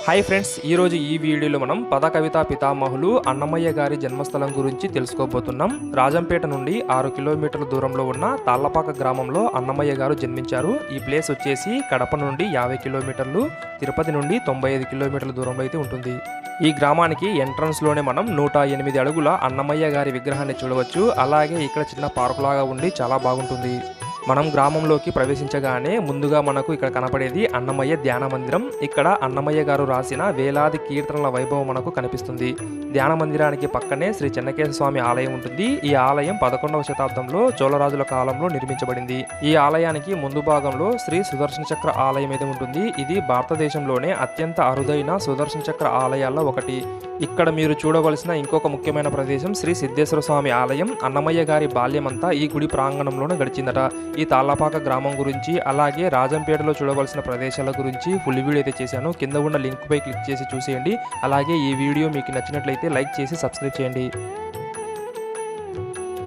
Hi friends, ఈరోజు ఈ వీడియోలో మనం పద కవితా పితామహులు అన్నమయ్య గారి జన్మస్థలం గురించి తెలుసుకోబోతున్నాం. రాజంపేట నుండి 6 కిలోమీటర్ల దూరంలో ఉన్న తాళ్లపాక గ్రామంలో అన్నమయ్య గారు జన్మించారు. ఈ ప్లేస్ వచ్చేసి కడప నుండి 50 కిలోమీటర్లు, తిరుపతి నుండి 95 కిలోమీటర్ల దూరంలో అయితే ఉంటుంది. ఈ గ్రామానికి ఎంట్రన్స్ లోనే మనం 108 అడుగుల అన్నమయ్య గారి విగ్రహాన్ని చూడవచ్చు. అలాగే ఇక్కడ చిన్న పార్కు లాగా ఉండి చాలా బాగుంటుంది. మనం గ్రామంలోకి ప్రవేశించగానే ముందుగా మనకు ఇక్కడ కనపడేది అన్నమయ్య ధ్యాన మందిరం. ఇక్కడ అన్నమయ్య గారు రాసిన వేలాది కీర్తనల వైభవం మనకు కనిపిస్తుంది. ధ్యాన మందిరానికి పక్కనే శ్రీ చెన్నకేశవ స్వామి ఆలయం ఉంటుంది. ఈ ఆలయం 11వ శతాబ్దంలో చోళరాజుల కాలంలో నిర్మించబడింది. ఈ ఆలయానికి ముందు భాగంలో శ్రీ సుదర్శన చక్ర ఆలయం అయితే ఉంటుంది. ఇది భారతదేశంలోనే అత్యంత అరుదైన సుదర్శన చక్ర ఆలయాల్లో ఒకటి. ఇక్కడ మీరు చూడవలసిన ఇంకొక ముఖ్యమైన ప్రదేశం శ్రీ సిద్ధేశ్వర స్వామి ఆలయం. అన్నమయ్య గారి బాల్యమంతా ఈ గుడి ప్రాంగణంలోనే గడిచిందట. ఈ తాళ్లపాక గ్రామం గురించి అలాగే రాజంపేటలో చూడవలసిన ప్రదేశాల గురించి ఫుల్ వీడియో అయితే చేశాను. కింద ఉన్న లింక్ పై క్లిక్ చేసి చూసేయండి. అలాగే ఈ వీడియో మీకు నచ్చినట్లయితే లైక్ చేసి సబ్స్క్రైబ్ చేయండి.